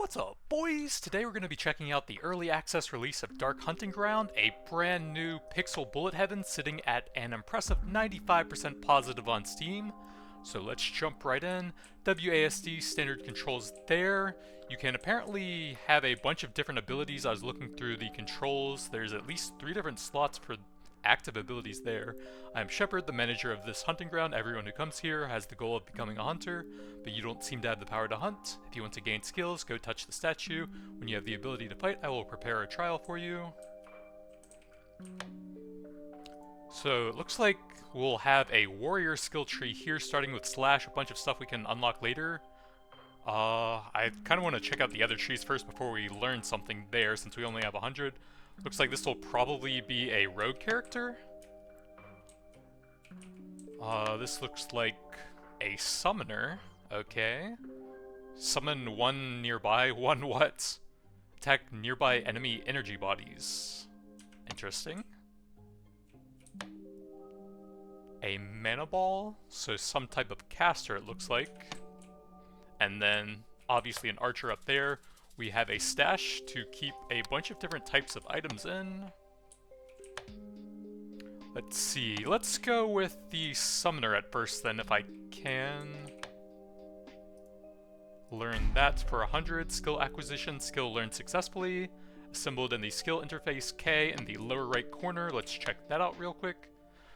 What's up, boys? Today we're going to be checking out the early access release of Dark Hunting Ground, a brand new pixel bullet heaven sitting at an impressive 95% positive on Steam. So let's jump right in. WASD standard controls there. You can apparently have a bunch of different abilities. I was looking through the controls. There's at least 3 different slots for active abilities there. I'm Shepard, the manager of this hunting ground. Everyone who comes here has the goal of becoming a hunter, but you don't seem to have the power to hunt. If you want to gain skills, go touch the statue. When you have the ability to fight, I will prepare a trial for you. So it looks like we'll have a warrior skill tree here, starting with slash, a bunch of stuff we can unlock later. I kind of want to check out the other trees first before we learn something there, since we only have 100. Looks like this will probably be a rogue character. This looks like a summoner. Okay. Summon one nearby. One what? Attack nearby enemy energy bodies. Interesting. A mana ball, so some type of caster it looks like. And then obviously an archer up there. We have a stash to keep a bunch of different types of items in. Let's see, let's go with the summoner at first then if I can. Learn that for 100. Skill acquisition, skill learned successfully. Assembled in the skill interface K in the lower right corner. Let's check that out real quick.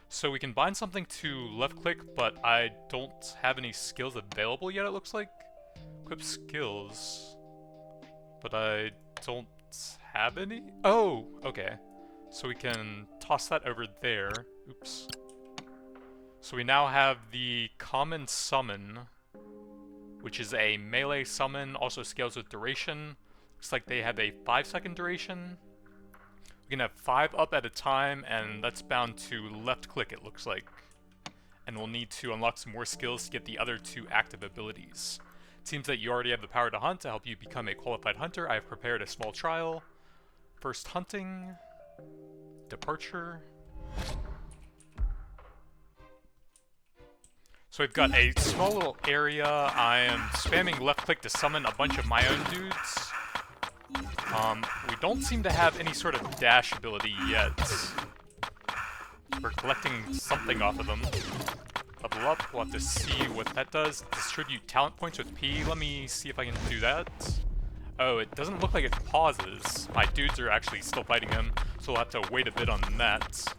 So we can bind something to left click, but I don't have any skills available yet, it looks like. Equip skills. But I don't have any? Oh, okay. So we can toss that over there. Oops. So we now have the common summon, which is a melee summon, also scales with duration. Looks like they have a 5-second duration. We can have 5 up at a time, and that's bound to left click, it looks like. And we'll need to unlock some more skills to get the other 2 active abilities. Seems that you already have the power to hunt. To help you become a qualified hunter, I have prepared a small trial. First hunting. Departure. So we've got a small little area. I am spamming left click to summon a bunch of my own dudes. We don't seem to have any sort of dash ability yet. We're collecting something off of them. Level up, we'll have to see what that does. Distribute talent points with P. Let me see if I can do that. Oh, it doesn't look like it pauses. My dudes are actually still fighting him, so we'll have to wait a bit on that.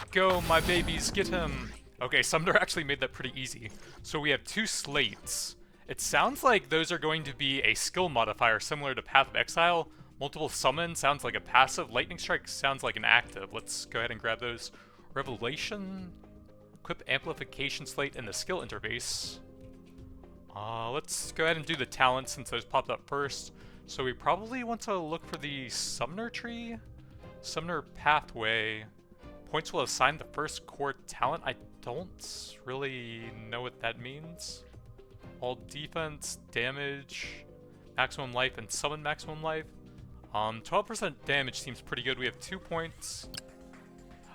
Go, my babies, get him! Okay, Summoner actually made that pretty easy. So we have 2 slates. It sounds like those are going to be a skill modifier similar to Path of Exile. Multiple Summon sounds like a passive. Lightning Strike sounds like an active. Let's go ahead and grab those. Revelation. Equip amplification slate in the skill interface. Let's go ahead and do the talents since those popped up first. So we probably want to look for the summoner tree. Summoner pathway. Points will assign the first core talent. I don't really know what that means. All defense, damage, maximum life, and summon maximum life. 12% damage seems pretty good. We have 2 points.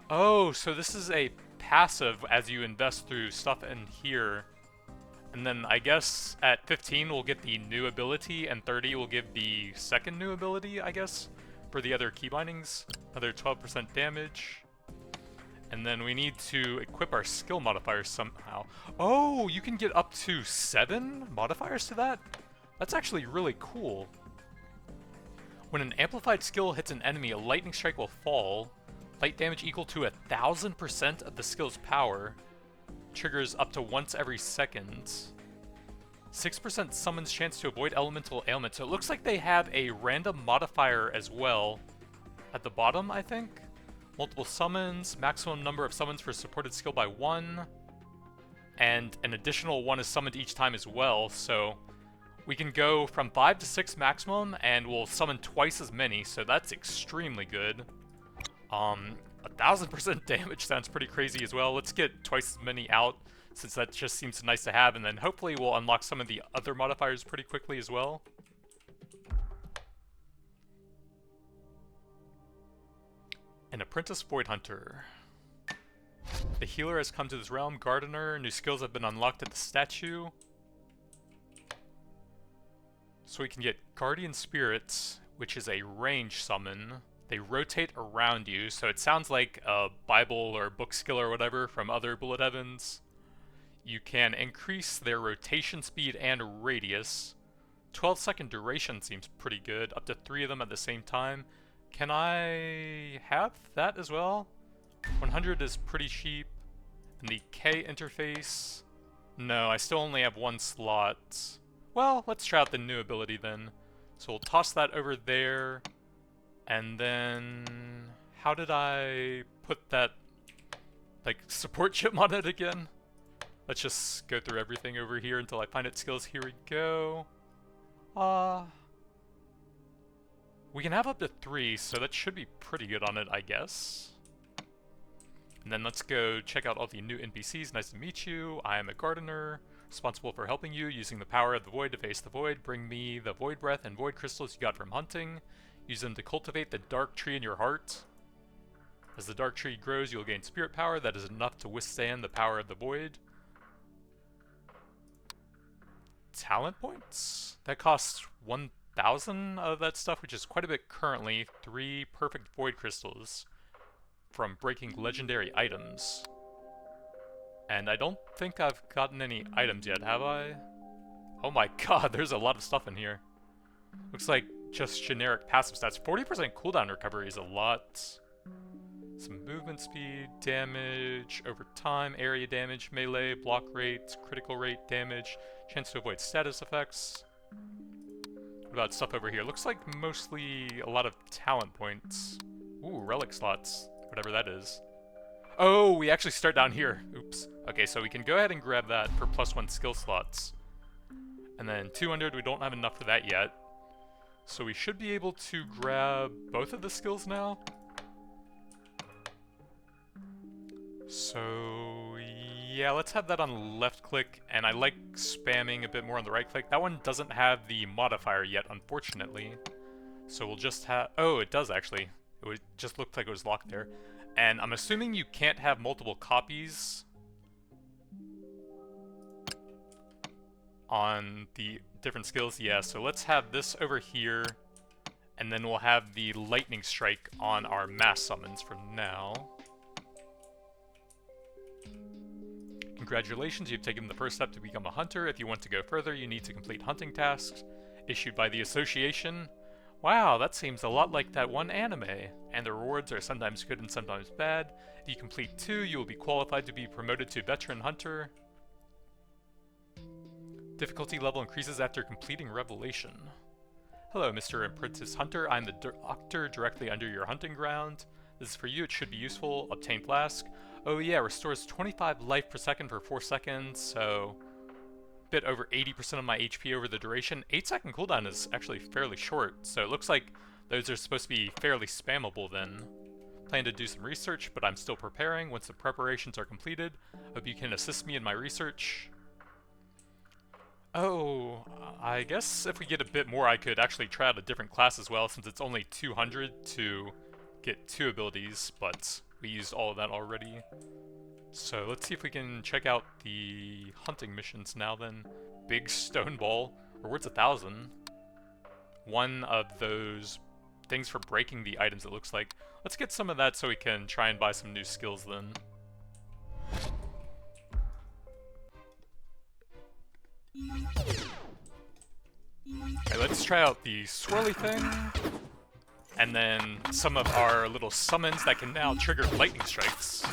Oh, so this is a passive as you invest through stuff in here. And then I guess at 15 we'll get the new ability, and 30 will give the second new ability, I guess, for the other key bindings. Another 12% damage. And then we need to equip our skill modifiers somehow. Oh, you can get up to 7 modifiers to that? That's actually really cool. When an amplified skill hits an enemy, a lightning strike will fall. Light damage equal to 1000% of the skill's power. Triggers up to once every second. 6% summons chance to avoid elemental ailment. So it looks like they have a random modifier as well. At the bottom, I think. Multiple summons. Maximum number of summons for supported skill by 1. And an additional 1 is summoned each time as well. So we can go from 5 to 6 maximum, and we'll summon twice as many. So that's extremely good. 1000% damage sounds pretty crazy as well. Let's get twice as many out, since that just seems nice to have, and then hopefully we'll unlock some of the other modifiers pretty quickly as well. An Apprentice Void Hunter. The healer has come to this realm. Gardener. New skills have been unlocked at the statue. So we can get Guardian Spirits, which is a range summon. They rotate around you, so it sounds like a Bible or book skill or whatever from other Bullet Heavens. You can increase their rotation speed and radius. 12-second duration seems pretty good, up to 3 of them at the same time. Can I have that as well? 100 is pretty cheap. And the K interface... No, I still only have 1 slot. Well, let's try out the new ability then. So we'll toss that over there. And then... How did I put that, like, support chip on it again? Let's just go through everything over here until I find its skills. Here we go. We can have up to 3, so that should be pretty good on it, I guess. And then let's go check out all the new NPCs. Nice to meet you. I am a gardener, responsible for helping you, using the power of the void to face the void. Bring me the void breath and void crystals you got from hunting. Use them to cultivate the dark tree in your heart. As the dark tree grows, you'll gain spirit power that is enough to withstand the power of the void. Talent points? That costs 1,000 of that stuff, which is quite a bit currently. 3 perfect void crystals from breaking legendary items. And I don't think I've gotten any items yet, have I? Oh my god, there's a lot of stuff in here. Looks like just generic passive stats. 40% cooldown recovery is a lot. Some movement speed, damage, over time, area damage, melee, block rate, critical rate, damage, chance to avoid status effects. What about stuff over here? Looks like mostly a lot of talent points. Ooh, relic slots, whatever that is. Oh, we actually start down here. Oops. Okay, so we can go ahead and grab that for +1 skill slots. And then 200, we don't have enough for that yet. So we should be able to grab both of the skills now. So, yeah, let's have that on left click, and I like spamming a bit more on the right click. That one doesn't have the modifier yet, unfortunately. So we'll just have... Oh, it does actually. It just looked like it was locked there. And I'm assuming you can't have multiple copies on the different skills. Yeah, so let's have this over here, and then we'll have the lightning strike on our mass summons for now. Congratulations, you've taken the first step to become a hunter. If you want to go further, you need to complete hunting tasks issued by the association. Wow, that seems a lot like that one anime. And the rewards are sometimes good and sometimes bad. If you complete 2, you will be qualified to be promoted to veteran hunter. Difficulty level increases after completing revelation. Hello, Mr. Apprentice Hunter. I'm the doctor directly under your hunting ground. This is for you. It should be useful. Obtain flask. Oh yeah, restores 25 life per second for 4 seconds, so a bit over 80% of my HP over the duration. 8-second cooldown is actually fairly short, so it looks like those are supposed to be fairly spammable then. Plan to do some research, but I'm still preparing. Once the preparations are completed, hope you can assist me in my research. Oh, I guess if we get a bit more, I could actually try out a different class as well, since it's only 200 to get 2 abilities, but we used all of that already. So let's see if we can check out the hunting missions now then. Big stone ball, rewards 1,000. One of those things for breaking the items, it looks like. Let's get some of that so we can try and buy some new skills then. Okay, let's try out the swirly thing. And then some of our little summons that can now trigger lightning strikes.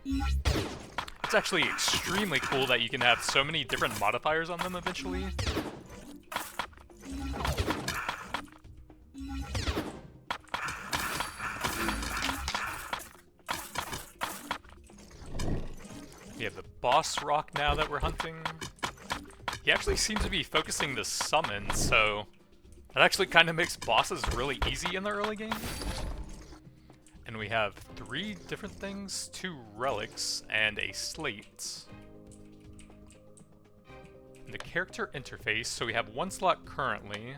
It's actually extremely cool that you can have so many different modifiers on them eventually. We have the boss rock now that we're hunting. He actually seems to be focusing the summon, so that actually kind of makes bosses really easy in the early game. And we have 3 different things, 2 relics, and a slate. And the character interface, so we have 1 slot currently.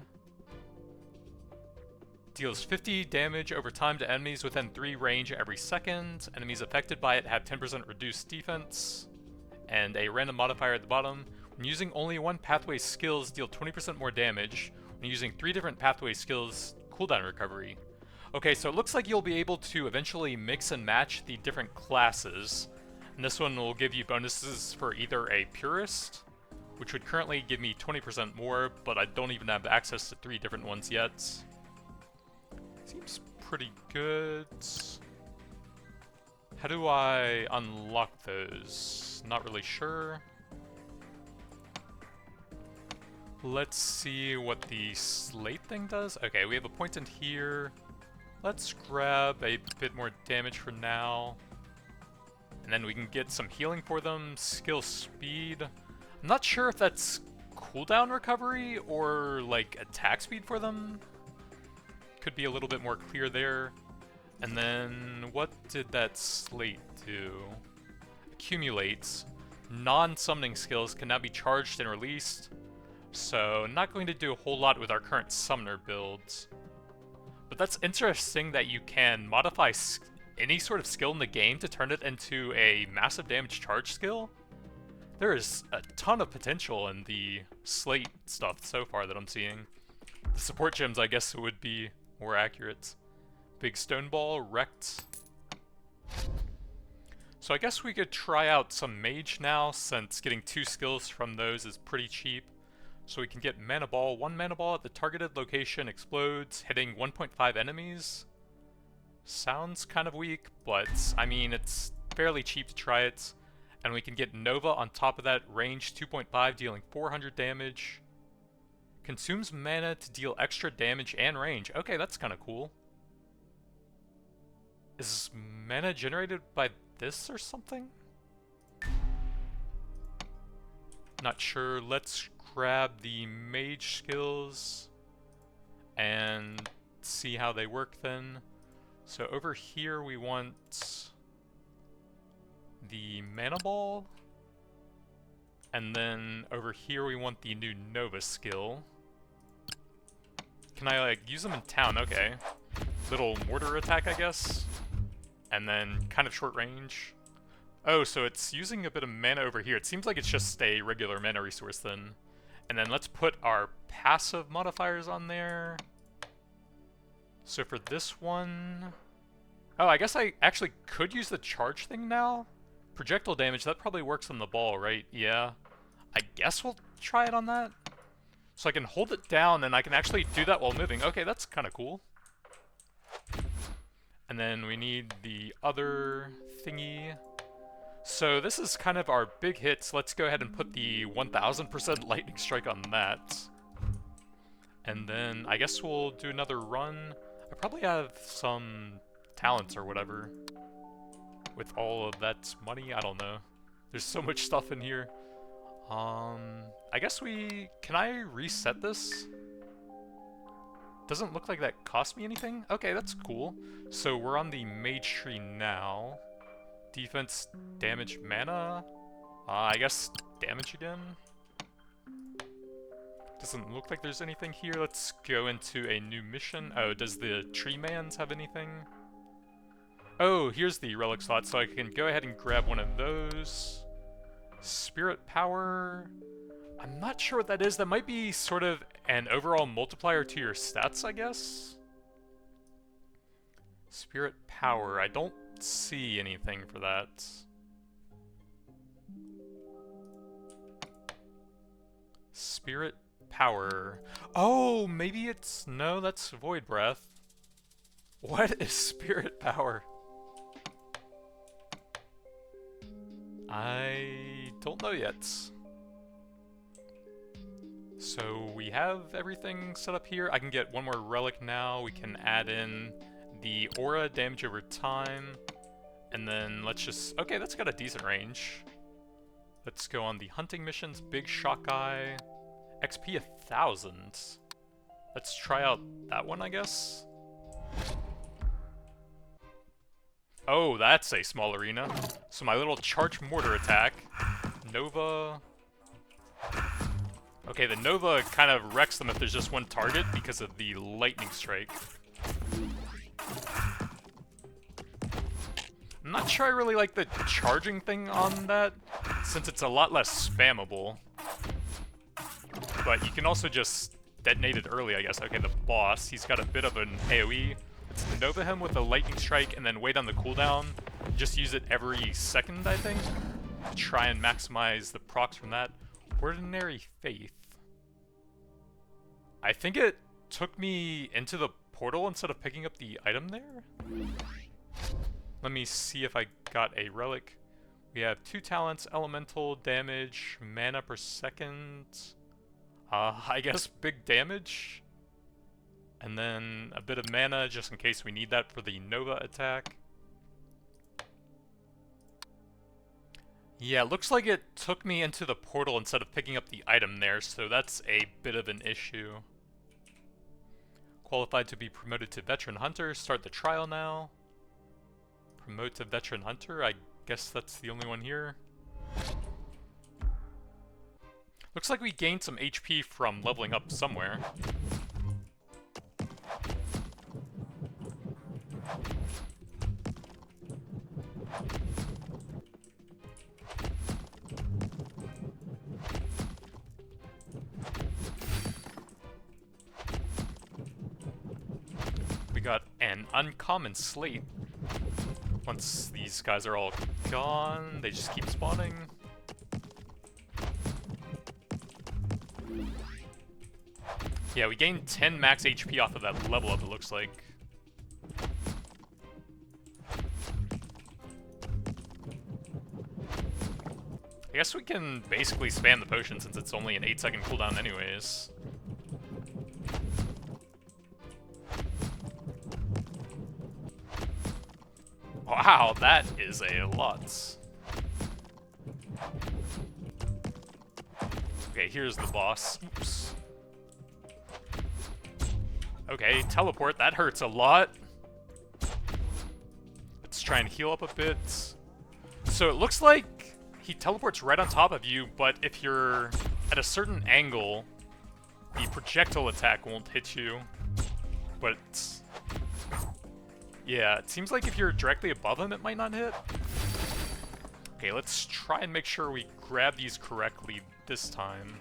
Deals 50 damage over time to enemies within 3 range every second. Enemies affected by it have 10% reduced defense. And a random modifier at the bottom. When using only 1 pathway skills, deal 20% more damage. and using 3 different pathway skills cooldown recovery. Okay, so it looks like you'll be able to eventually mix and match the different classes. And this one will give you bonuses for either a Purist, which would currently give me 20% more, but I don't even have access to 3 different ones yet. Seems pretty good. How do I unlock those? Not really sure. Let's see what the slate thing does. Okay, we have a point in here. Let's grab a bit more damage for now. And then we can get some healing for them. Skill speed. I'm not sure if that's cooldown recovery or like attack speed for them. Could be a little bit more clear there. And then what did that slate do? Accumulates. Non-summoning skills can now be charged and released. So not going to do a whole lot with our current summoner builds. But that's interesting that you can modify any sort of skill in the game to turn it into a massive damage charge skill. There is a ton of potential in the slate stuff so far that I'm seeing. The support gems, I guess, would be more accurate. Big stone ball, wrecked. So I guess we could try out some mage now, since getting 2 skills from those is pretty cheap. So we can get mana ball. 1 mana ball at the targeted location explodes, hitting 1.5 enemies. Sounds kind of weak, but I mean, it's fairly cheap to try it. And we can get Nova on top of that, range 2.5, dealing 400 damage. Consumes mana to deal extra damage and range. Okay, that's kind of cool. Is mana generated by this or something? Not sure. Let's grab the mage skills and see how they work then. So over here we want the mana ball, and then over here we want the new Nova skill. Can I like use them in town? Okay. Little mortar attack, I guess. And then kind of short range. Oh, so it's using a bit of mana over here. It seems like it's just a regular mana resource then. And then let's put our passive modifiers on there. So for this one... Oh, I guess I actually could use the charge thing now? Projectile damage, that probably works on the ball, right? Yeah. I guess we'll try it on that. So I can hold it down and I can actually do that while moving. Okay, that's kind of cool. And then we need the other thingy. So this is kind of our big hits. Let's go ahead and put the 1000% lightning strike on that. And then I guess we'll do another run. I probably have some talents or whatever with all of that money. I don't know. There's so much stuff in here. I guess can I reset this? Doesn't look like that cost me anything. Okay, that's cool. So we're on the mage tree now. Defense, damage, mana. I guess damage again. Doesn't look like there's anything here. Let's go into a new mission. Oh, does the tree mans have anything? Oh, here's the relic slot, so I can go ahead and grab one of those. Spirit power. I'm not sure what that is. That might be sort of an overall multiplier to your stats, I guess. Spirit power. I don't see anything for that. Spirit power. Oh, maybe it's... No, that's void breath. What is spirit power? I don't know yet. So we have everything set up here. I can get one more relic now. We can add in the aura damage over time. And then let's just... Okay, that's got a decent range. Let's go on the hunting missions. Big shock eye. XP 1000. Let's try out that one, I guess. Oh, that's a small arena. So my little charge mortar attack. Nova. Okay, the Nova kind of wrecks them if there's just one target because of the lightning strike. I'm not sure I really like the charging thing on that, since it's a lot less spammable. But you can also just detonated early, I guess. Okay, the boss. He's got a bit of an AoE. Let's Nova him with a lightning strike and then wait on the cooldown. Just use it every second, I think, to try and maximize the procs from that. Ordinary Faith. I think it took me into the portal instead of picking up the item there. Let me see if I got a relic. We have 2 talents, elemental, damage, mana per second. I guess big damage. And then a bit of mana just in case we need that for the Nova attack. Yeah, looks like it took me into the portal instead of picking up the item there, so that's a bit of an issue. Qualified to be promoted to Veteran Hunter. Start the trial now. Promote to Veteran Hunter. I guess that's the only one here. Looks like we gained some HP from leveling up somewhere. We got an uncommon slate. Once these guys are all gone, they just keep spawning. Yeah, we gained 10 max HP off of that level up, it looks like. I guess we can basically spam the potion since it's only an 8-second cooldown anyways. Wow, that is a lot. Okay, here's the boss. Oops. Okay, teleport, that hurts a lot. Let's try and heal up a bit. So it looks like he teleports right on top of you, but if you're at a certain angle, the projectile attack won't hit you. But yeah, it seems like if you're directly above him, it might not hit. Okay, let's try and make sure we grab these correctly this time.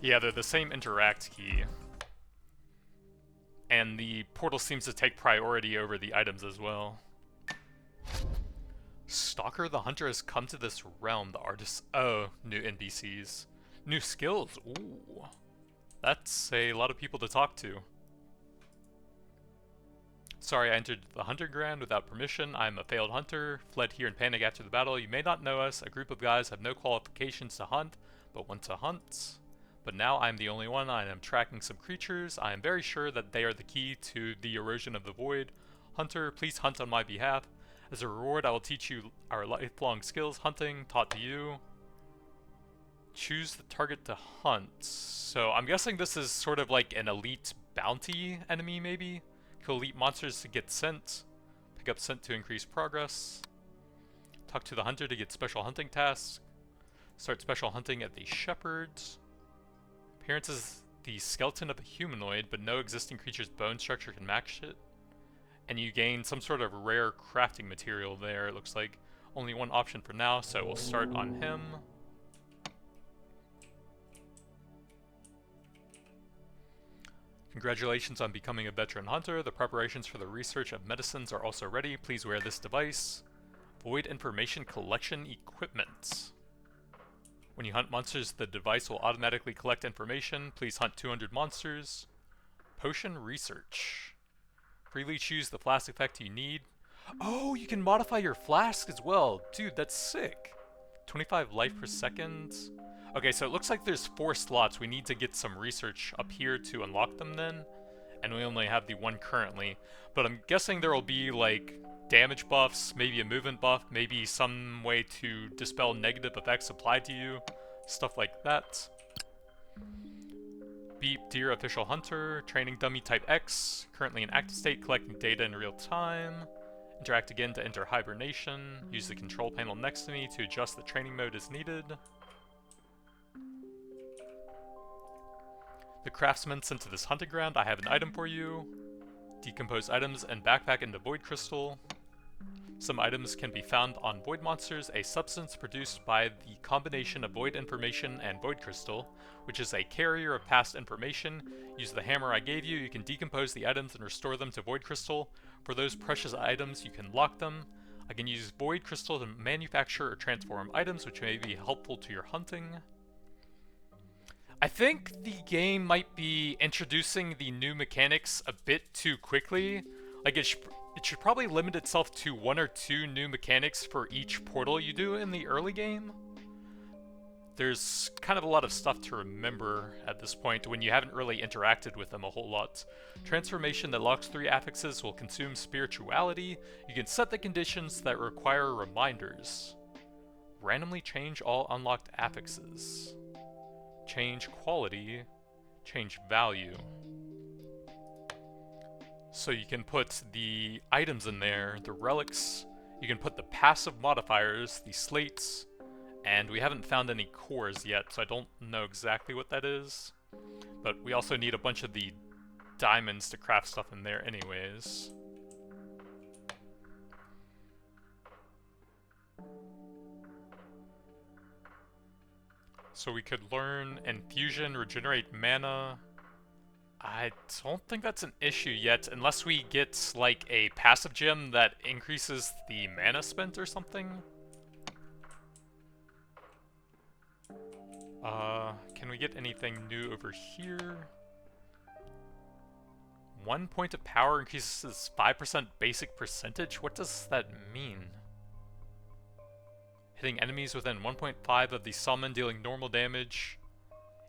Yeah, they're the same interact key. And the portal seems to take priority over the items as well. Stalker the Hunter has come to this realm. The artist... Oh, new NPCs. New skills. Ooh. That's a lot of people to talk to. Sorry, I entered the hunter ground without permission. I'm a failed hunter, fled here in panic after the battle. You may not know us. A group of guys have no qualifications to hunt, but want to hunt. But now I'm the only one. I am tracking some creatures. I am very sure that they are the key to the erosion of the void. Hunter, please hunt on my behalf. As a reward, I will teach you our lifelong skills. Hunting, taught to you. Choose the target to hunt. So I'm guessing this is sort of like an elite bounty enemy, maybe? Kill elite monsters to get scent. Pick up scent to increase progress. Talk to the hunter to get special hunting tasks. Start special hunting at the shepherd's. Appearance is the skeleton of a humanoid, but no existing creature's bone structure can match it. And you gain some sort of rare crafting material there, it looks like. Only one option for now, so we'll start on him. Congratulations on becoming a veteran hunter. The preparations for the research of medicines are also ready. Please wear this device. Void information collection equipment. When you hunt monsters, the device will automatically collect information. Please hunt 200 monsters. Potion research. Freely choose the flask effect you need. Oh, you can modify your flask as well. Dude, that's sick. 25 life per second. Okay, so it looks like there's 4 slots. We need to get some research up here to unlock them then. And we only have the one currently. But I'm guessing there will be like damage buffs, maybe a movement buff, maybe some way to dispel negative effects applied to you. Stuff like that. Beep, Dear Official Hunter, Training Dummy Type X, currently in active state, collecting data in real time. Interact again to enter hibernation. Use the control panel next to me to adjust the training mode as needed. The craftsman sent to this hunting ground. I have an item for you. Decompose items and backpack into void crystal. Some items can be found on void monsters, a substance produced by the combination of void information and void crystal, which is a carrier of past information. Use the hammer I gave you. You can decompose the items and restore them to void crystal. For those precious items, you can lock them. I can use void crystal to manufacture or transform items, which may be helpful to your hunting. I think the game might be introducing the new mechanics a bit too quickly. Like, it should probably limit itself to 1 or 2 new mechanics for each portal you do in the early game. There's kind of a lot of stuff to remember at this point when you haven't really interacted with them a whole lot. Transformation that locks 3 affixes will consume spirituality. You can set the conditions that require reminders. Randomly change all unlocked affixes. Change quality. Change value. So you can put the items in there, the relics, you can put the passive modifiers, the slates, and we haven't found any cores yet, so I don't know exactly what that is. But we also need a bunch of the diamonds to craft stuff in there anyways. So we could learn Infusion, regenerate mana. I don't think that's an issue yet, unless we get, like, a passive gem that increases the mana spent or something. Can we get anything new over here? 1 point of power increases 5% basic percentage? What does that mean? Hitting enemies within 1.5 of the summon, dealing normal damage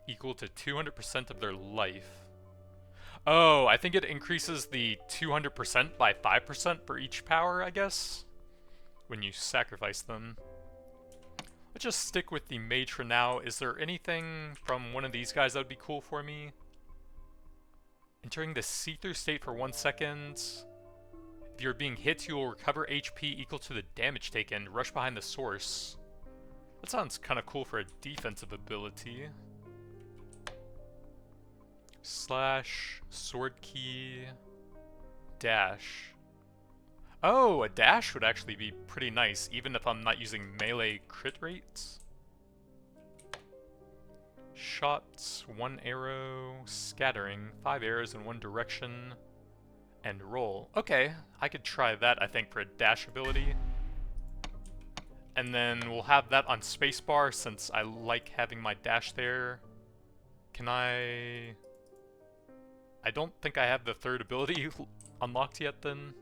equal to 200% of their life. Oh, I think it increases the 200% by 5% for each power, I guess, when you sacrifice them. Let's just stick with the mage for now. Is there anything from one of these guys that would be cool for me? Entering the see-through state for 1 second. If you're being hit, you will recover HP equal to the damage taken. Rush behind the source. That sounds kind of cool for a defensive ability. Slash, sword key, dash. Oh, a dash would actually be pretty nice, even if I'm not using melee crit rates. Shots, 1 arrow, scattering, 5 arrows in 1 direction, and roll. Okay, I could try that, I think, for a dash ability. And then we'll have that on spacebar, since I like having my dash there. Can I don't think I have the third ability unlocked yet then.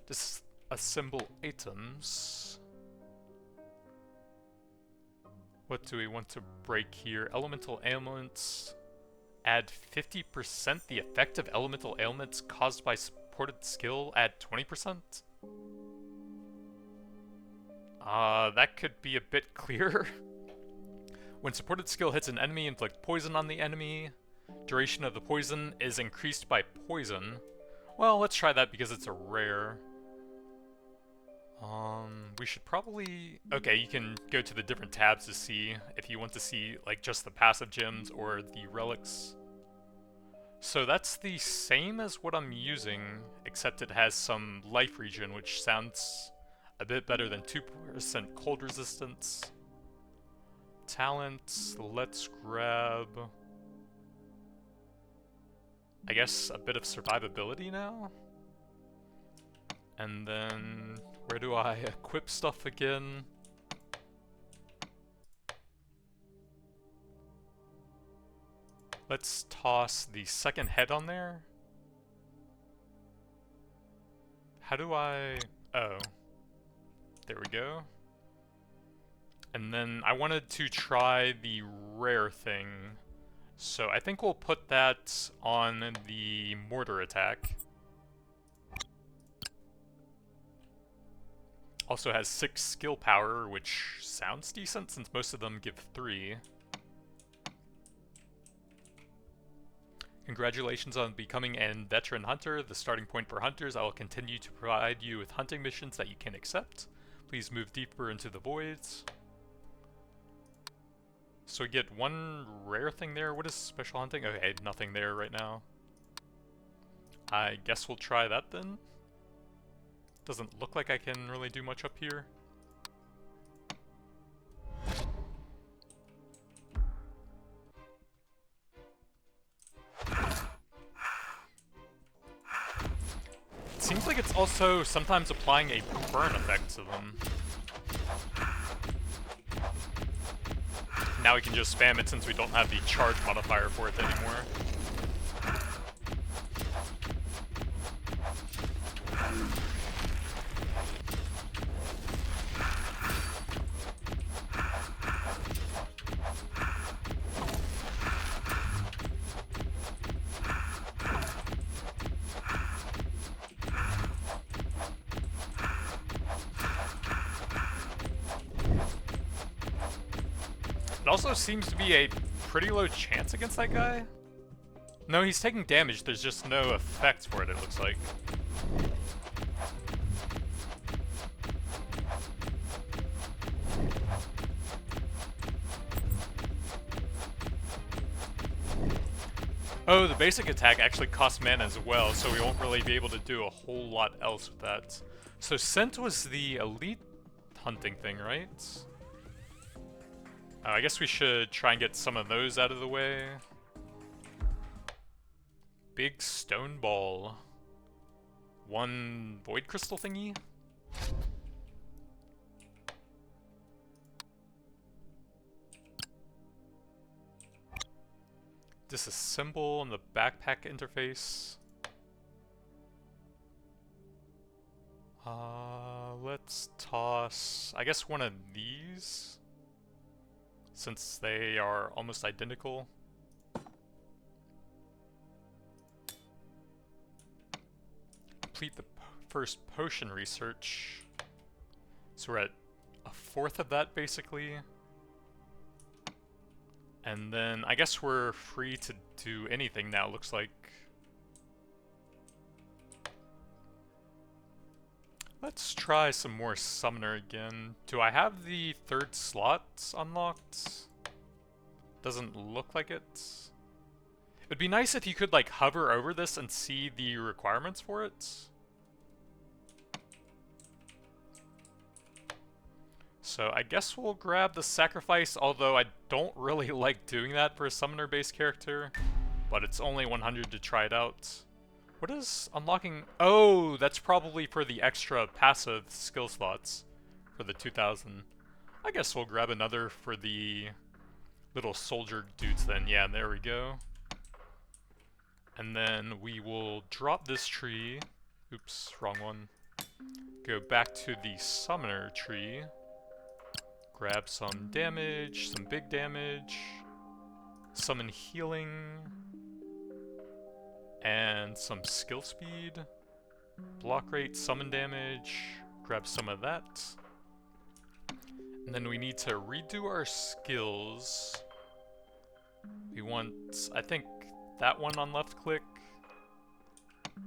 Disassemble items. What do we want to break here? Elemental ailments. Add 50% the effect of elemental ailments caused by supported skill. Add 20%. That could be a bit clearer. When supported skill hits an enemy, inflict poison on the enemy. Duration of the poison is increased by poison. Well, let's try that because it's a rare. We should probably... Okay, you can go to the different tabs to see if you want to see, like, just the passive gems or the relics. So that's the same as what I'm using, except it has some life regen, which sounds a bit better than 2% cold resistance. Talents, let's grab... I guess a bit of survivability now? And then, where do I equip stuff again? Let's toss the second head on there. How do I... Oh. There we go. And then I wanted to try the rare thing. So I think we'll put that on the mortar attack. Also has 6 skill power, which sounds decent since most of them give 3. Congratulations on becoming an veteran hunter. The starting point for hunters. I will continue to provide you with hunting missions that you can accept. Please move deeper into the voids. So we get 1 rare thing there. What is special hunting? Okay, nothing there right now. I guess we'll try that then. Doesn't look like I can really do much up here. It seems like it's also sometimes applying a burn effect to them. Now we can just spam it since we don't have the charge modifier for it anymore. It also seems to be a pretty low chance against that guy. No, he's taking damage, there's just no effect for it, it looks like. Oh, the basic attack actually costs mana as well, so we won't really be able to do a whole lot else with that. So Scent was the elite hunting thing, right? I guess we should try and get some of those out of the way. Big stone ball. One void crystal thingy. Disassemble on the backpack interface. Let's toss, I guess, one of these, since they are almost identical. Complete the first potion research. So we're at a fourth of that, basically. And then I guess we're free to do anything now, looks like. Let's try some more Summoner again. Do I have the third slot unlocked? Doesn't look like it. It'd be nice if you could like hover over this and see the requirements for it. So I guess we'll grab the sacrifice, although I don't really like doing that for a summoner-based character. But it's only 100 to try it out. What is unlocking? Oh, that's probably for the extra passive skill slots for the 2000. I guess we'll grab another for the little soldier dudes then. Yeah, there we go. And then we will drop this tree. Oops, wrong one. Go back to the summoner tree. Grab some damage, some big damage. Summon healing. And some skill speed. Block rate, summon damage. Grab some of that. And then we need to redo our skills. We want, I think, that one on left click.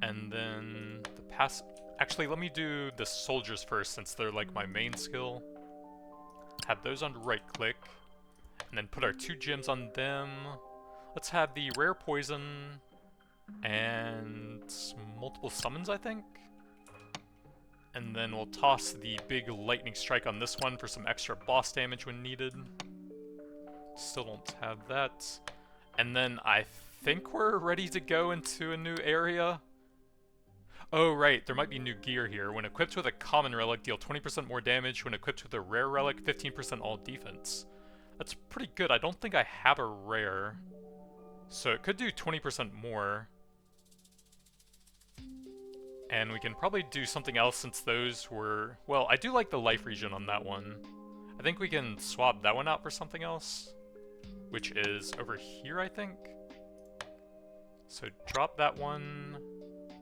And then the pass. Actually, let me do the soldiers first since they're like my main skill. Have those on right click. And then put our 2 gems on them. Let's have the rare poison. And multiple summons, I think. And then we'll toss the big lightning strike on this one for some extra boss damage when needed. Still don't have that. And then I think we're ready to go into a new area. Oh right, there might be new gear here. When equipped with a common relic, deal 20% more damage. When equipped with a rare relic, 15% all defense. That's pretty good. I don't think I have a rare. So it could do 20% more. And we can probably do something else since those were... Well, I do like the life regen on that one. I think we can swap that one out for something else. Which is over here, I think. So drop that one.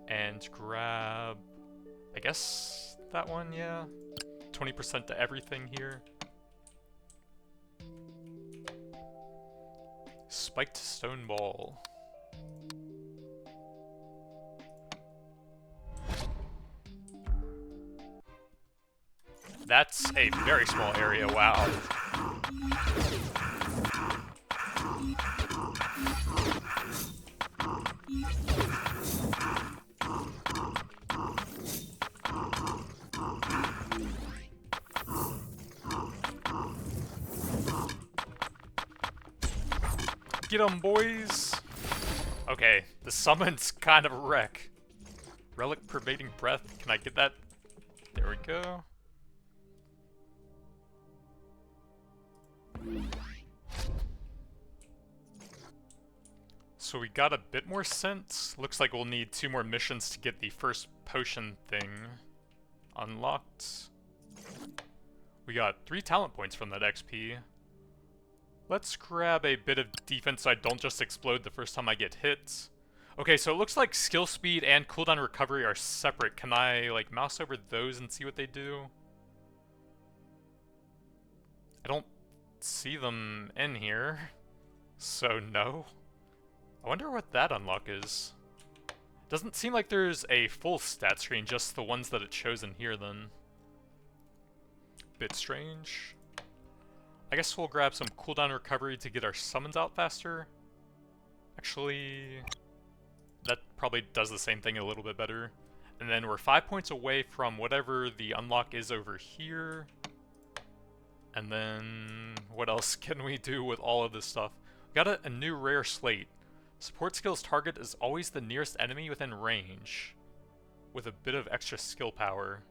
And grab... I guess that one, yeah. 20% to everything here. Spiked stone ball. That's a very small area, wow. Get 'em, boys! Okay, the summon's kind of a wreck. Relic pervading breath. Can I get that? There we go. So we got a bit more sense. Looks like we'll need 2 more missions to get the first potion thing unlocked. We got 3 talent points from that XP. Let's grab a bit of defense so I don't just explode the first time I get hit. Okay, so it looks like skill speed and cooldown recovery are separate. Can I, like, mouse over those and see what they do? I don't see them in here, so no. I wonder what that unlock is. Doesn't seem like there's a full stat screen, just the ones that it shows in here then. Bit strange. I guess we'll grab some cooldown recovery to get our summons out faster. Actually, that probably does the same thing a little bit better. And then we're 5 points away from whatever the unlock is over here. And then what else can we do with all of this stuff? We got a new rare slate. Support skill's target is always the nearest enemy within range, with a bit of extra skill power.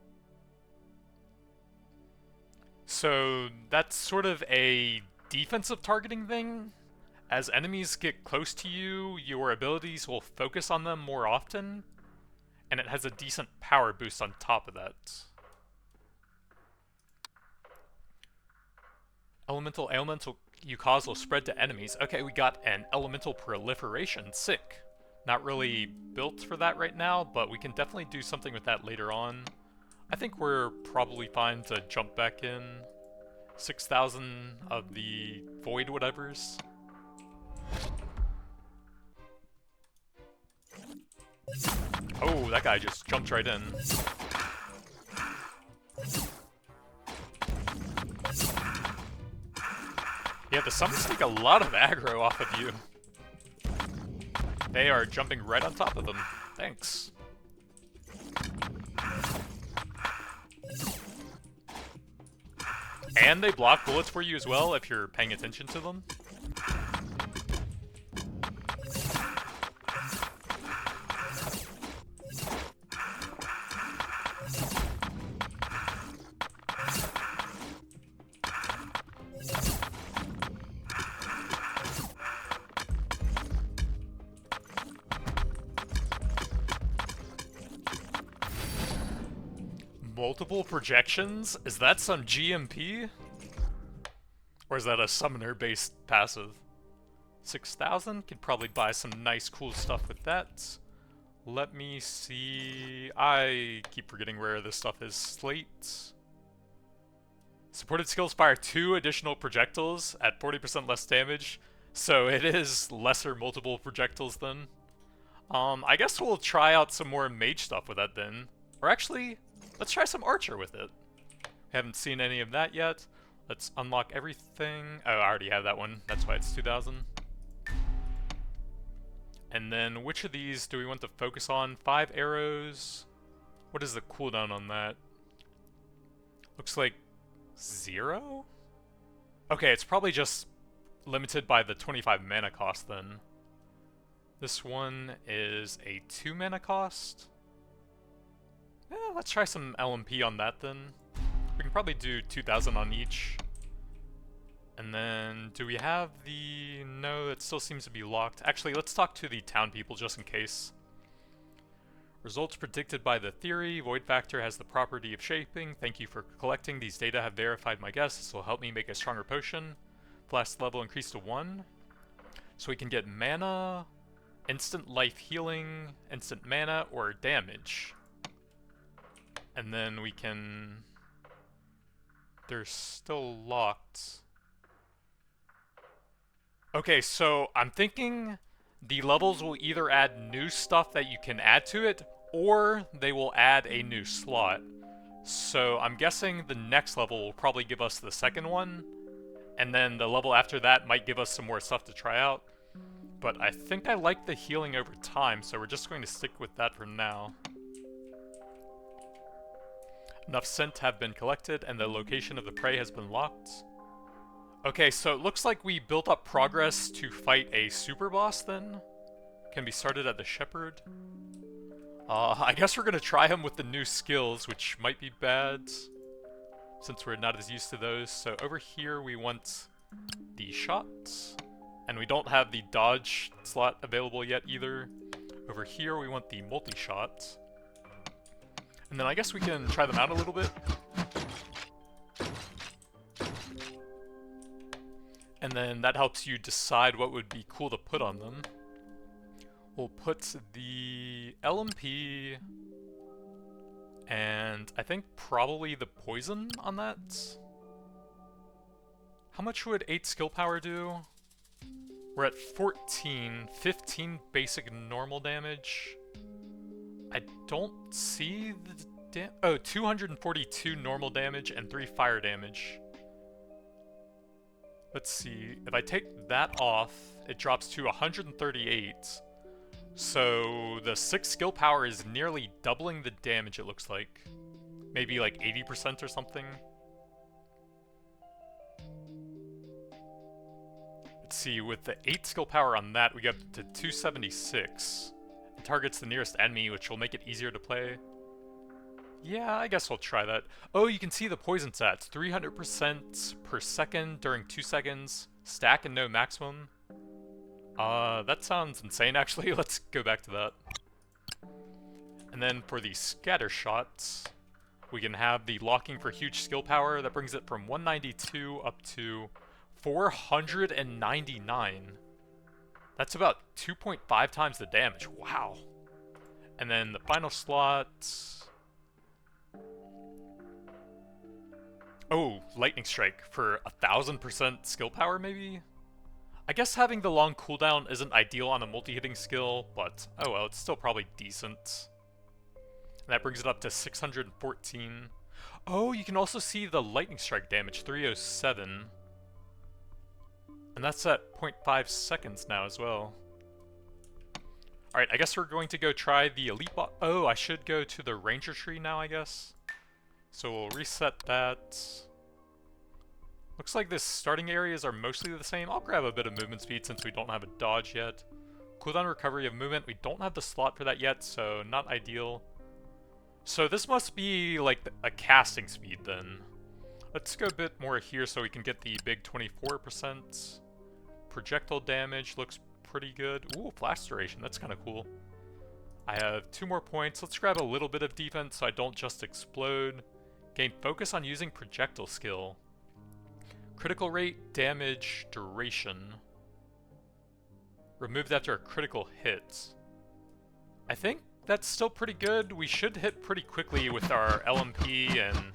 So that's sort of a defensive targeting thing. As enemies get close to you, your abilities will focus on them more often, and it has a decent power boost on top of that. Elemental ailments you cause will spread to enemies. Okay, we got an elemental proliferation. Sick. Not really built for that right now, but we can definitely do something with that later on. I think we're probably fine to jump back in. 6,000 of the void whatevers. Oh, that guy just jumped right in. Yeah, the summons take a lot of aggro off of you. They are jumping right on top of them. Thanks. And they block bullets for you as well if you're paying attention to them. Multiple projections? Is that some GMP? Or is that a summoner-based passive? 6,000? Could probably buy some nice cool stuff with that. Let me see... I keep forgetting where this stuff is. Slate. Supported skills fire 2 additional projectiles at 40% less damage. So it is lesser multiple projectiles then. I guess we'll try out some more mage stuff with that then. Or actually... let's try some archer with it. Haven't seen any of that yet. Let's unlock everything. Oh, I already have that one. That's why it's 2,000. And then which of these do we want to focus on? 5 arrows. What is the cooldown on that? Looks like 0? Okay, it's probably just limited by the 25 mana cost then. This one is a 2 mana cost. Yeah, let's try some LMP on that then. We can probably do 2,000 on each. And then, do we have the... no, it still seems to be locked. Actually, let's talk to the town people just in case. Results predicted by the theory. Void Factor has the property of shaping. Thank you for collecting. These data have verified my guess. This will help me make a stronger potion. Blast level increased to 1. So we can get mana, instant life healing, instant mana, or damage. And then we can... they're still locked. Okay, so I'm thinking the levels will either add new stuff that you can add to it, or they will add a new slot. So I'm guessing the next level will probably give us the second one, and then the level after that might give us some more stuff to try out. But I think I like the healing over time, so we're just going to stick with that for now. Enough scent have been collected, and the location of the prey has been locked. Okay, so it looks like we built up progress to fight a super boss then. Can be started at the Shepherd. I guess we're gonna try him with the new skills, which might be bad, since we're not as used to those. So over here we want the shots, and we don't have the dodge slot available yet either. Over here we want the multi-shot. And then I guess we can try them out a little bit. And then that helps you decide what would be cool to put on them. We'll put the LMP and I think probably the poison on that. How much would 8 skill power do? We're at 14, 15 basic normal damage. I don't see the 242 normal damage and 3 fire damage. Let's see, if I take that off, it drops to 138. So the 6 skill power is nearly doubling the damage, it looks like. Maybe like 80% or something. Let's see, with the 8 skill power on that, we get up to 276. It targets the nearest enemy, which will make it easier to play. Yeah, I guess we'll try that. Oh, you can see the poison stats. 300% per second during 2 seconds. Stack and no maximum. That sounds insane, actually. Let's go back to that. And then for the scatter shots, we can have the locking for huge skill power. That brings it from 192 up to 499. That's about 2.5 times the damage. Wow. And then the final slot... Oh, Lightning Strike for 1000% skill power, maybe? I guess having the long cooldown isn't ideal on a multi-hitting skill, but oh well, it's still probably decent. And that brings it up to 614. Oh, you can also see the Lightning Strike damage, 307. And that's at 0.5 seconds now as well. Alright, I guess we're going to go try the Elite Boss. Oh, I should go to the Ranger tree now, I guess. So we'll reset that. Looks like the starting areas are mostly the same. I'll grab a bit of movement speed since we don't have a dodge yet. Cooldown recovery of movement, we don't have the slot for that yet, so not ideal. So this must be like a casting speed then. Let's go a bit more here so we can get the big 24%. Projectile damage looks pretty good. Ooh, flash duration, that's kind of cool. I have 2 more points. Let's grab a little bit of defense so I don't just explode. Gain focus on using projectile skill. Critical rate, damage, duration. Removed after a critical hit. I think that's still pretty good. We should hit pretty quickly with our LMP and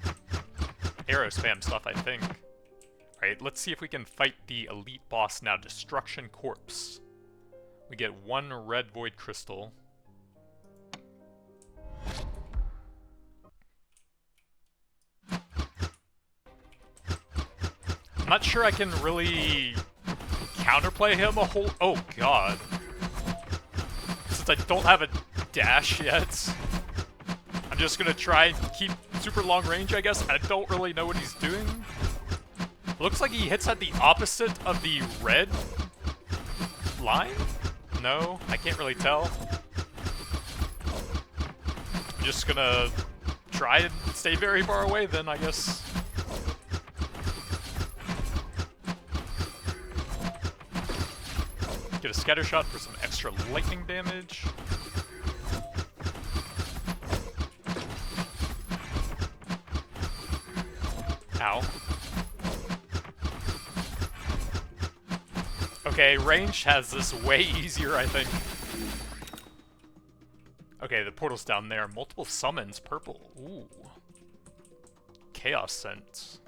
arrow spam stuff, I think. Alright, let's see if we can fight the elite boss now, Destruction Corpse. We get 1 red void crystal. I'm not sure I can really counterplay him a whole... Oh god. Since I don't have a dash yet, I'm just gonna try and keep super long range, I guess. I don't really know what he's doing. Looks like he hits at the opposite of the red line? No, I can't really tell. I'm just gonna try and stay very far away then, I guess. Get a scatter shot for some extra lightning damage. Ow. Okay, ranged has this way easier, I think. Okay, the portal's down there. Multiple summons, purple. Ooh. Chaos Scent.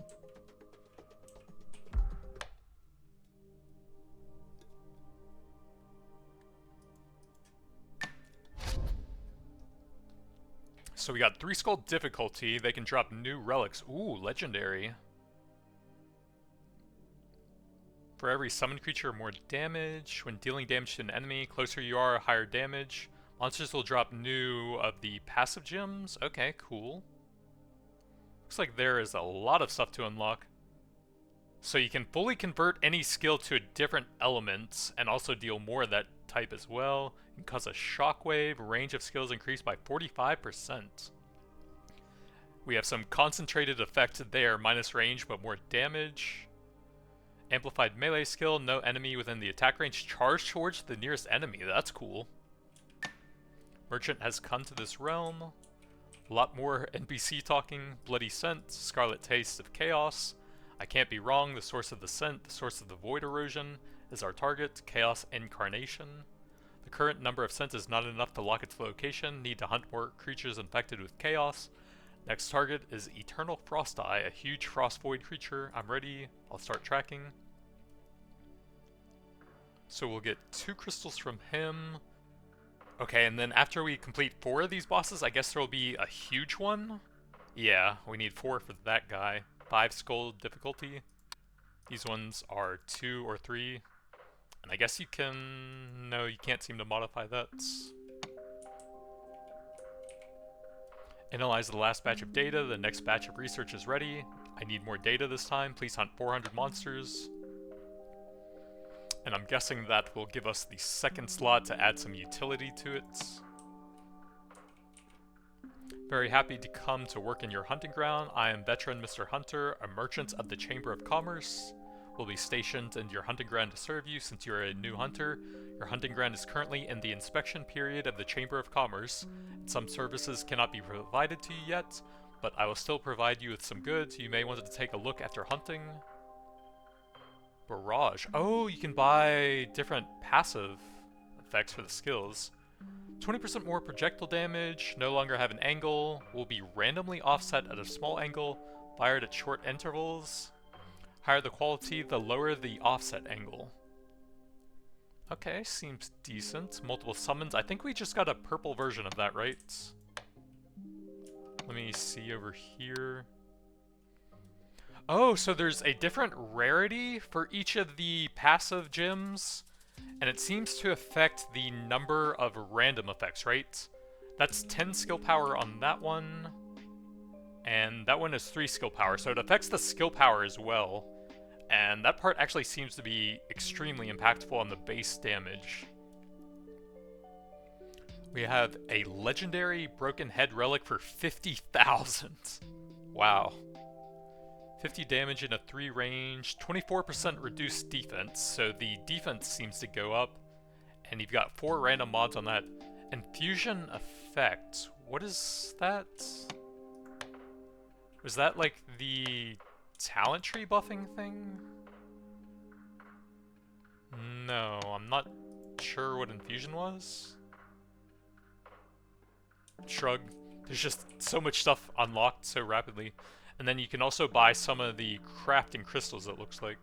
So we got 3 skull difficulty. They can drop new relics. Ooh, legendary. For every summoned creature, more damage. When dealing damage to an enemy, closer you are, higher damage. Monsters will drop new of the passive gems. Okay, cool. Looks like there is a lot of stuff to unlock. So you can fully convert any skill to a different element and also deal more of that type as well. And cause a shockwave, range of skills increased by 45%. We have some concentrated effect there, minus range but more damage. Amplified melee skill, no enemy within the attack range, charge towards the nearest enemy. That's cool. Merchant has come to this realm. A lot more NPC talking. Bloody scent, scarlet taste of chaos. I can't be wrong, the source of the scent, the source of the void erosion is our target, chaos incarnation. The current number of scent is not enough to lock its location, need to hunt more creatures infected with chaos. Next target is Eternal Frost Eye, a huge frost void creature. I'm ready, I'll start tracking. So we'll get 2 crystals from him. Okay, and then after we complete 4 of these bosses, I guess there'll be a huge one? Yeah, we need 4 for that guy. 5 skull difficulty. These ones are 2 or 3. And I guess you can... No, you can't seem to modify that. Analyze the last batch of data. The next batch of research is ready. I need more data this time. Please hunt 400 monsters. And I'm guessing that will give us the second slot to add some utility to it. Very happy to come to work in your hunting ground. I am veteran Mr. Hunter, a merchant of the Chamber of Commerce. Will be stationed in your hunting ground to serve you since you are a new hunter. Your hunting ground is currently in the inspection period of the Chamber of Commerce. Some services cannot be provided to you yet, but I will still provide you with some goods. You may want to take a look after hunting. Barrage. Oh, you can buy different passive effects for the skills. 20% more projectile damage, no longer have an angle, will be randomly offset at a small angle, fired at short intervals. Higher the quality, the lower the offset angle. Okay, seems decent. Multiple summons. I think we just got a purple version of that, right? Let me see over here. Oh, so there's a different rarity for each of the passive gems, and it seems to affect the number of random effects, right? That's 10 skill power on that one, and that one is 3 skill power, so it affects the skill power as well. And that part actually seems to be extremely impactful on the base damage. We have a legendary broken head relic for 50,000. Wow. 50 damage in a 3 range, 24% reduced defense, so the defense seems to go up. And you've got 4 random mods on that. Infusion effect, what is that? Was that like the talent tree buffing thing? No, I'm not sure what infusion was. Shrug. There's just so much stuff unlocked so rapidly. And then you can also buy some of the crafting crystals, it looks like.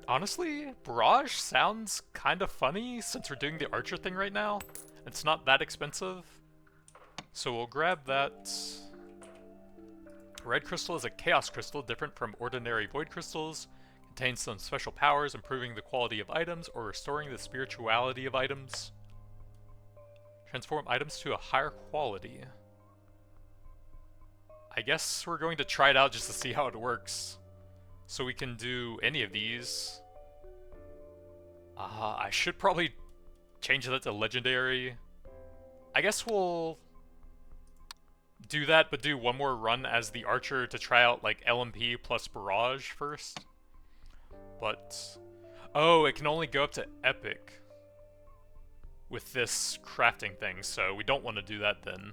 Honestly, Barrage sounds kind of funny since we're doing the archer thing right now. It's not that expensive. So we'll grab that. Red crystal is a chaos crystal, different from ordinary void crystals. Contains some special powers, improving the quality of items or restoring the spirituality of items. Transform items to a higher quality. I guess we're going to try it out just to see how it works. So we can do any of these. I should probably change that to legendary. I guess we'll do that, but do one more run as the archer to try out like LMP plus Barrage first. But, oh, it can only go up to epic with this crafting thing, so we don't want to do that then.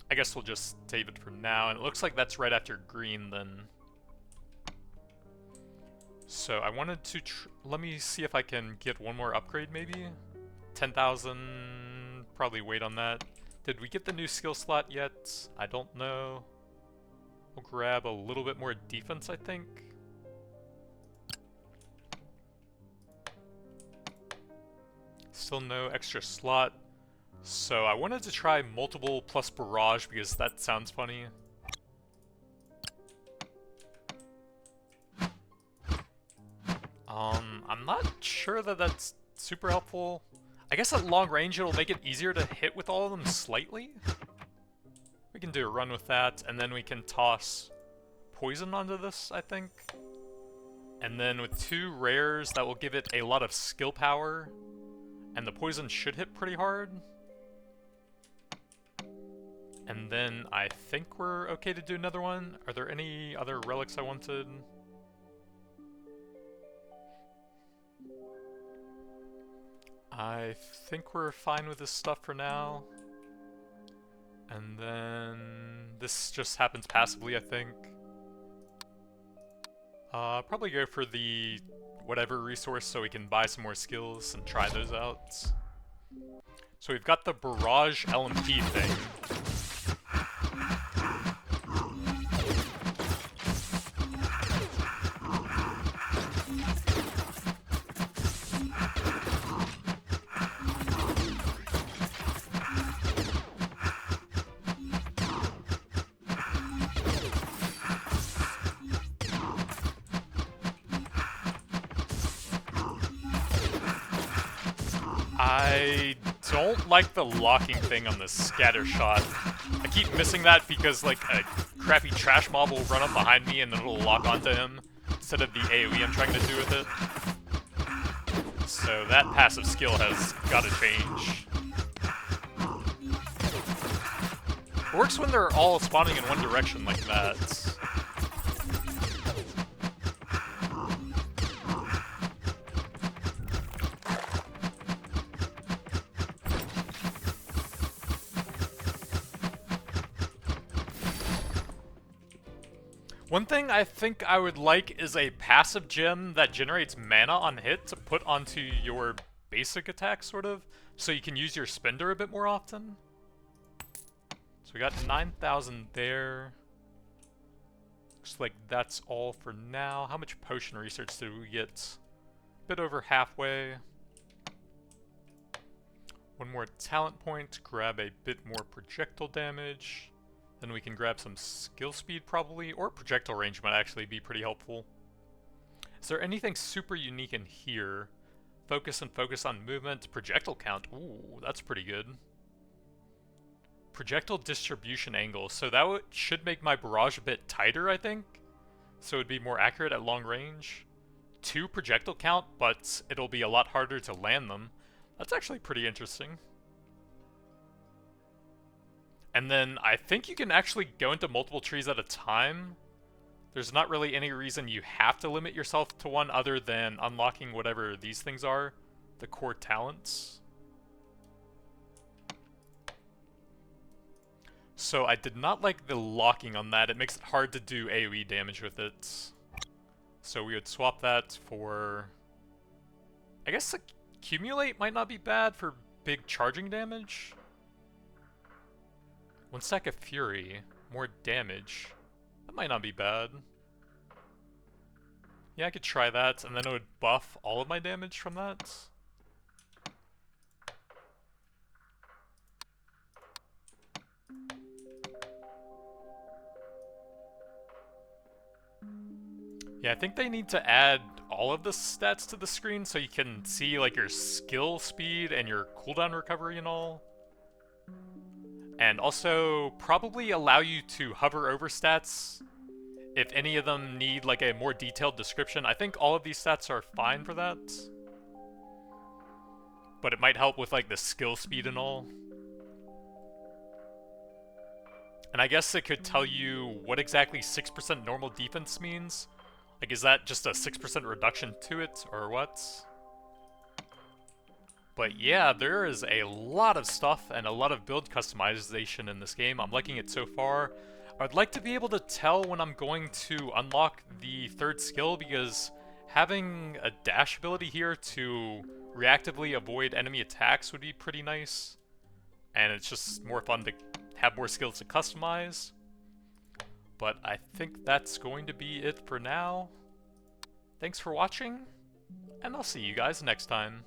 I guess we'll just save it for now, and it looks like that's right after green then. So I wanted to, let me see if I can get one more upgrade maybe? 10,000, probably wait on that. Did we get the new skill slot yet? I don't know. We'll grab a little bit more defense, I think. Still no extra slot. So I wanted to try multiple plus Barrage because that sounds funny. I'm not sure that that's super helpful. I guess at long range it'll make it easier to hit with all of them slightly. We can do a run with that, and then we can toss poison onto this, I think. And then with 2 rares, that will give it a lot of skill power. And the poison should hit pretty hard. And then I think we're okay to do another one. Are there any other relics I wanted? I think we're fine with this stuff for now. And then this just happens passively, I think. Probably go for the whatever resource so we can buy some more skills and try those out. So we've got the Barrage LMP thing. I don't like the locking thing on the scatter shot. I keep missing that because like a crappy trash mob will run up behind me and then it'll lock onto him instead of the AoE I'm trying to do with it. So that passive skill has got to change. It works when they're all spawning in one direction like that. One thing I think I would like is a passive gem that generates mana on hit to put onto your basic attack, sort of, so you can use your spender a bit more often. So we got 9,000 there. Looks like that's all for now. How much potion research did we get? A bit over halfway. One more talent point, grab a bit more projectile damage. Then we can grab some skill speed probably, or projectile range might actually be pretty helpful. Is there anything super unique in here? Focus and focus on movement, projectile count. Ooh, that's pretty good. Projectile distribution angle, so that should make my barrage a bit tighter, I think. So it'd be more accurate at long range. 2 projectile count, but it'll be a lot harder to land them. That's actually pretty interesting. And then I think you can actually go into multiple trees at a time. There's not really any reason you have to limit yourself to one other than unlocking whatever these things are, the core talents. So I did not like the locking on that. It makes it hard to do AoE damage with it. So we would swap that for... I guess accumulate might not be bad for big charging damage. 1 stack of Fury, more damage. That might not be bad. Yeah, I could try that, and then it would buff all of my damage from that. Yeah, I think they need to add all of the stats to the screen so you can see like your skill speed and your cooldown recovery and all. And also, probably allow you to hover over stats if any of them need like a more detailed description. I think all of these stats are fine for that. But it might help with like the skill speed and all. And I guess it could tell you what exactly 6% normal defense means. Like, is that just a 6% reduction to it, or what? But yeah, there is a lot of stuff and a lot of build customization in this game. I'm liking it so far. I'd like to be able to tell when I'm going to unlock the 3rd skill, because having a dash ability here to reactively avoid enemy attacks would be pretty nice. And it's just more fun to have more skills to customize. But I think that's going to be it for now. Thanks for watching, and I'll see you guys next time.